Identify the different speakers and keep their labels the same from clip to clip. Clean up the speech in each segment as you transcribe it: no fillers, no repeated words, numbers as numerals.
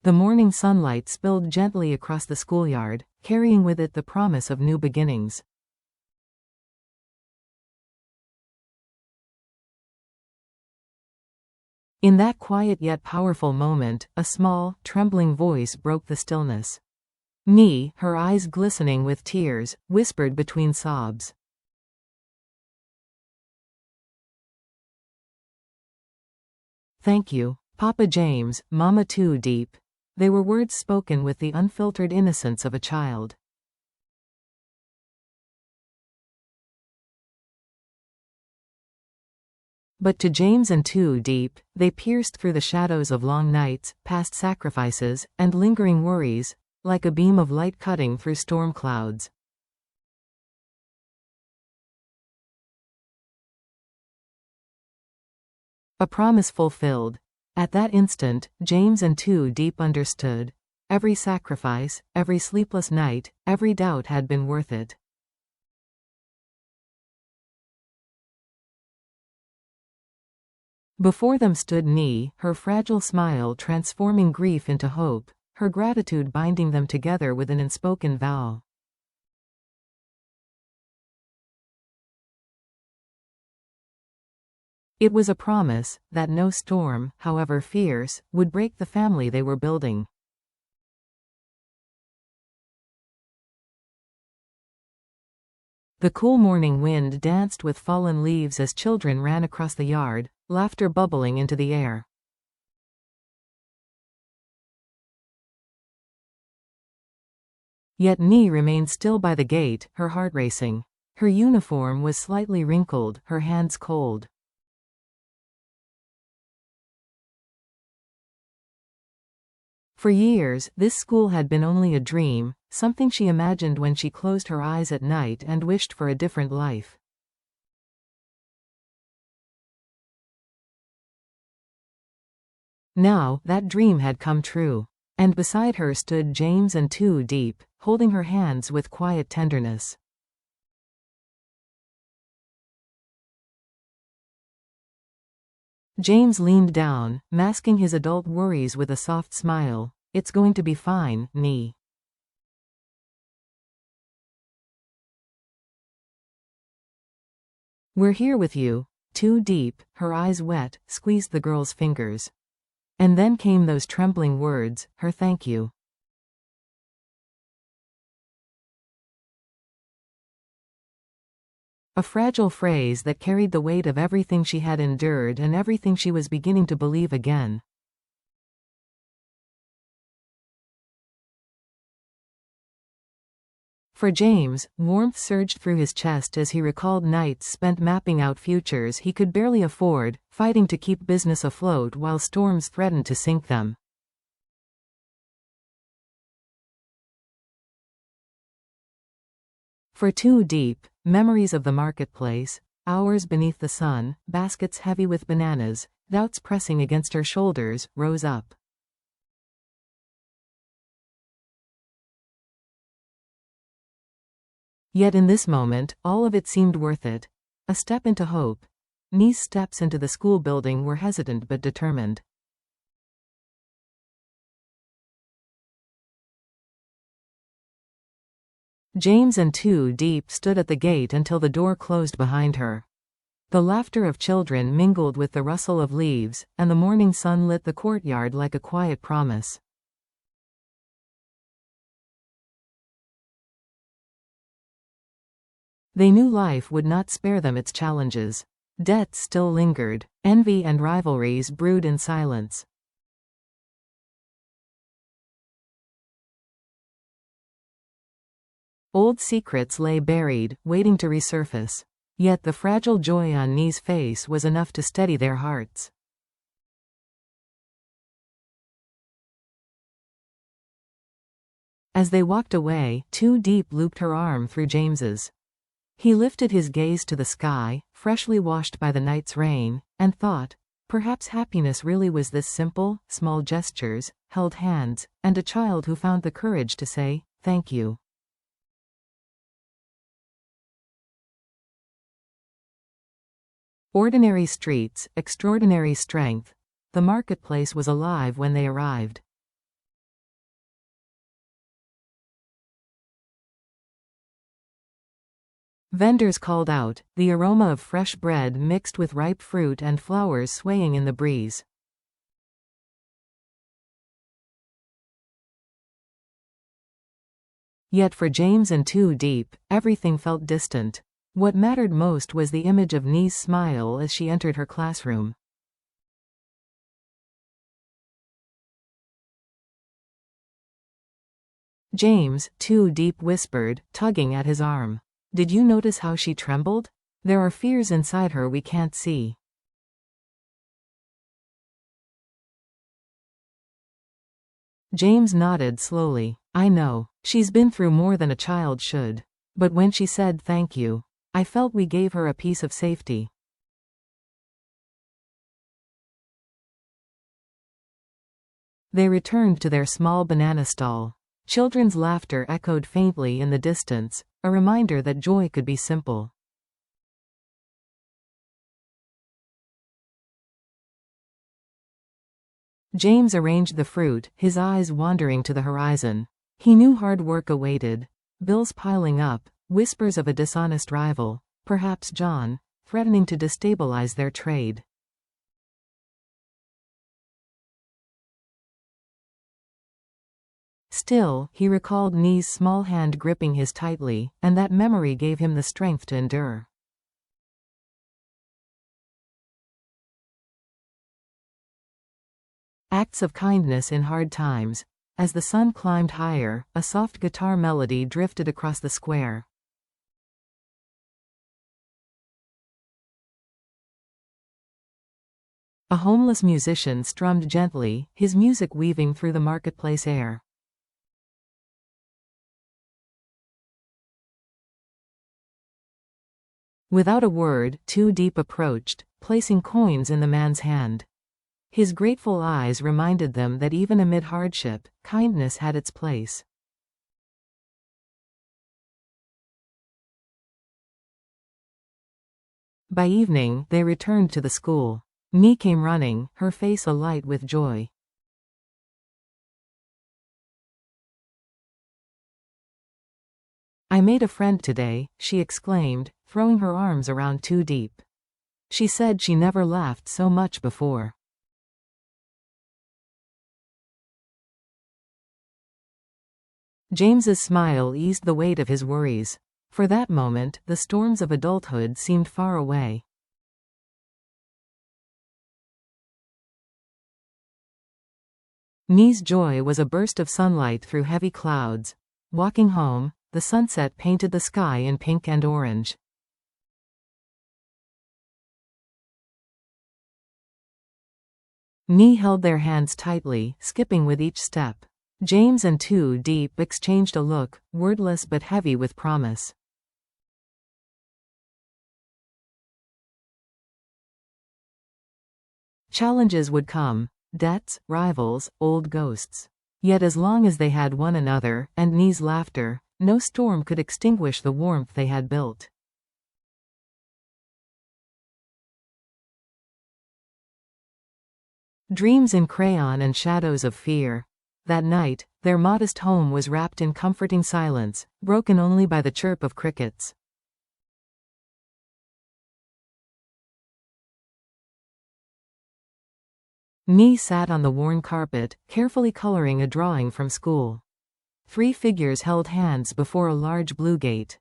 Speaker 1: The morning sunlight spilled gently across the schoolyard, carrying with it the promise of new beginnings. In that quiet yet powerful moment, a small, trembling voice broke the stillness. Nee, her eyes glistening with tears, whispered between sobs. "Thank you, Papa James, Mama Two Deep." They were words spoken with the unfiltered innocence of a child. But to James and Two Deep, they pierced through the shadows of long nights, past sacrifices, and lingering worries, like a beam of light cutting through storm clouds. A promise fulfilled. At that instant, James and Two Deep understood. Every sacrifice, every sleepless night, every doubt had been worth it. Before them stood Nee, her fragile smile transforming grief into hope, her gratitude binding them together with an unspoken vow. It was a promise that no storm, however fierce, would break the family they were building. The cool morning wind danced with fallen leaves as children ran across the yard, laughter bubbling into the air. Yet Nee remained still by the gate, her heart racing. Her uniform was slightly wrinkled, her hands cold. For years, this school had been only a dream, something she imagined when she closed her eyes at night and wished for a different life. Now, that dream had come true. And beside her stood James and Two Deep, holding her hands with quiet tenderness. James leaned down, masking his adult worries with a soft smile. "It's going to be fine, Nee." "We're here with you." Two Deep, her eyes wet, squeezed the girl's fingers. And then came those trembling words, her thank you. A fragile phrase that carried the weight of everything she had endured and everything she was beginning to believe again. For James, warmth surged through his chest as he recalled nights spent mapping out futures he could barely afford, fighting to keep business afloat while storms threatened to sink them. For Two Deep, memories of the marketplace, hours beneath the sun, baskets heavy with bananas, doubts pressing against her shoulders, rose up. Yet in this moment, all of it seemed worth it. A step into hope. Nee's steps into the school building were hesitant but determined. James and Two Deep stood at the gate until the door closed behind her. The laughter of children mingled with the rustle of leaves, and the morning sun lit the courtyard like a quiet promise. They knew life would not spare them its challenges. Debts still lingered, envy and rivalries brewed in silence. Old secrets lay buried, waiting to resurface. Yet the fragile joy on Nee's face was enough to steady their hearts. As they walked away, Two Deep looped her arm through James's. He lifted his gaze to the sky, freshly washed by the night's rain, and thought, perhaps happiness really was this simple, small gestures, held hands, and a child who found the courage to say, thank you. Ordinary streets, extraordinary strength. The marketplace was alive when they arrived. Vendors called out, the aroma of fresh bread mixed with ripe fruit and flowers swaying in the breeze. Yet for James and Two Deep, everything felt distant. What mattered most was the image of Nee's smile as she entered her classroom. James, Two Deep whispered, tugging at his arm. Did you notice how she trembled? There are fears inside her we can't see. James nodded slowly. I know. She's been through more than a child should. But when she said thank you, I felt we gave her a piece of safety. They returned to their small banana stall. Children's laughter echoed faintly in the distance, a reminder that joy could be simple. James arranged the fruit, his eyes wandering to the horizon. He knew hard work awaited. Bills piling up, whispers of a dishonest rival, perhaps John, threatening to destabilize their trade. Still, he recalled Nee's small hand gripping his tightly, and that memory gave him the strength to endure. Acts of kindness in hard times. As the sun climbed higher, a soft guitar melody drifted across the square. A homeless musician strummed gently, his music weaving through the marketplace air. Without a word, Two Deep approached, placing coins in the man's hand. His grateful eyes reminded them that even amid hardship, kindness had its place. By evening, they returned to the school. Nee came running, her face alight with joy. I made a friend today, she exclaimed, throwing her arms around Two Deep. She said she never laughed so much before. James's smile eased the weight of his worries. For that moment, the storms of adulthood seemed far away. Nee's joy was a burst of sunlight through heavy clouds. Walking home, the sunset painted the sky in pink and orange. Nee held their hands tightly, skipping with each step. James and Two Deep exchanged a look, wordless but heavy with promise. Challenges would come. Debts, rivals, old ghosts. Yet as long as they had one another, and Nee's laughter, no storm could extinguish the warmth they had built. Dreams in crayon and shadows of fear. That night, their modest home was wrapped in comforting silence, broken only by the chirp of crickets. Nee sat on the worn carpet, carefully coloring a drawing from school. 3 figures held hands before a large blue gate.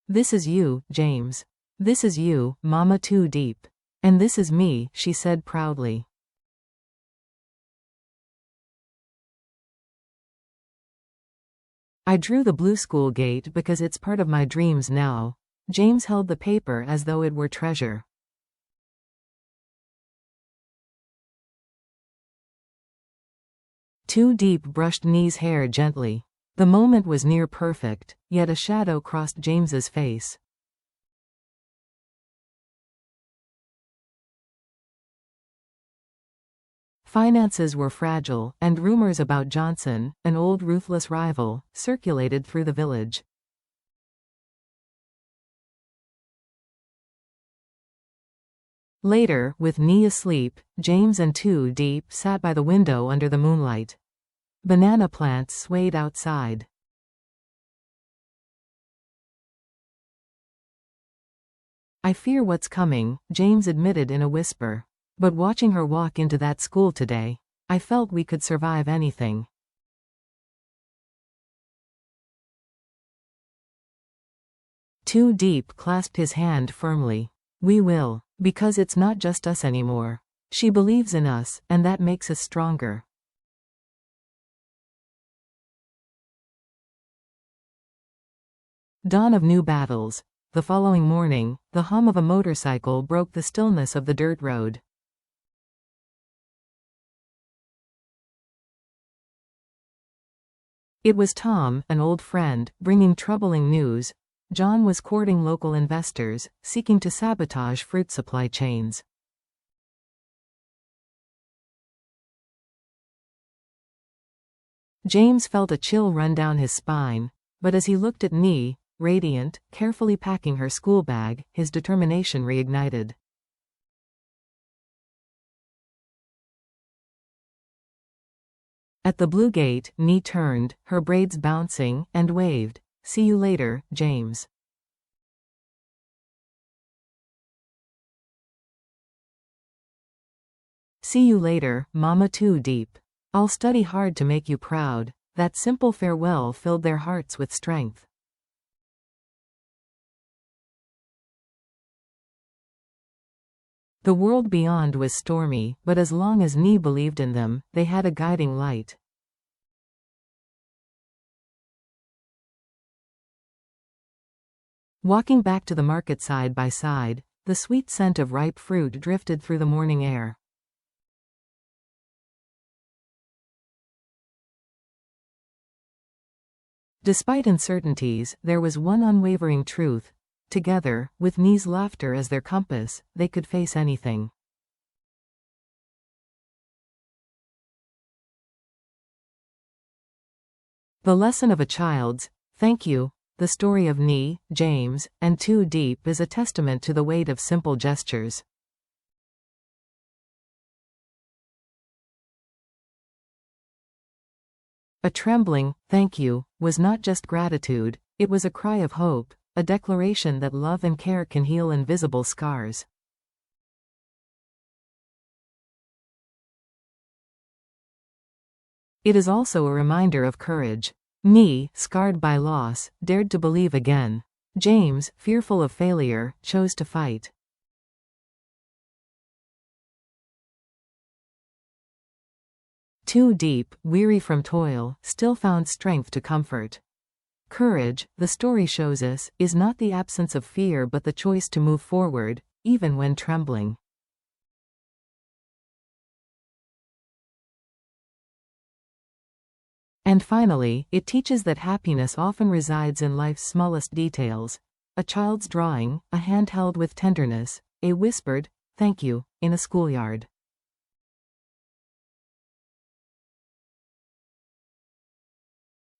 Speaker 1: This is you, James. This is you, Mama Two Deep. And this is me, she said proudly. I drew the blue school gate because it's part of my dreams now. James held the paper as though it were treasure. Two Deep brushed Nee's hair gently. The moment was near perfect, yet a shadow crossed James's face. Finances were fragile, and rumors about Johnson, an old ruthless rival, circulated through the village. Later, with Nee asleep, James and Two Deep sat by the window under the moonlight. Banana plants swayed outside. I fear what's coming, James admitted in a whisper. But watching her walk into that school today, I felt we could survive anything. Too Deep clasped his hand firmly. We will. Because it's not just us anymore. She believes in us, and that makes us stronger. Dawn of new battles. The following morning, the hum of a motorcycle broke the stillness of the dirt road. It was Tom, an old friend, bringing troubling news. John was courting local investors, seeking to sabotage fruit supply chains. James felt a chill run down his spine, but as he looked at Nee, radiant, carefully packing her school bag, his determination reignited. At the blue gate, Nee turned, her braids bouncing, and waved. See you later, James. See you later, Mama. Too Deep. I'll study hard to make you proud. That simple farewell filled their hearts with strength. The world beyond was stormy, but as long as Nee believed in them, they had a guiding light. Walking back to the market side by side, the sweet scent of ripe fruit drifted through the morning air. Despite uncertainties, there was one unwavering truth. Together, with Nee's laughter as their compass, they could face anything. The lesson of a child's thank you. The story of Nee, James, and Too Deep is a testament to the weight of simple gestures. A trembling thank you was not just gratitude, it was a cry of hope, a declaration that love and care can heal invisible scars. It is also a reminder of courage. Nee, scarred by loss, dared to believe again. James, fearful of failure, chose to fight. Too Deep, weary from toil, still found strength to comfort. Courage, the story shows us, is not the absence of fear but the choice to move forward, even when trembling. And finally, it teaches that happiness often resides in life's smallest details. A child's drawing, a hand held with tenderness, a whispered, thank you, in a schoolyard.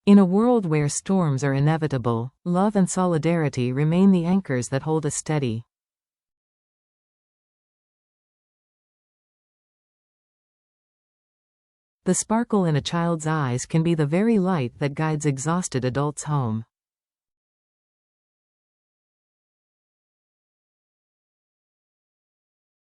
Speaker 1: In a world where storms are inevitable, love and solidarity remain the anchors that hold us steady. The sparkle in a child's eyes can be the very light that guides exhausted adults home.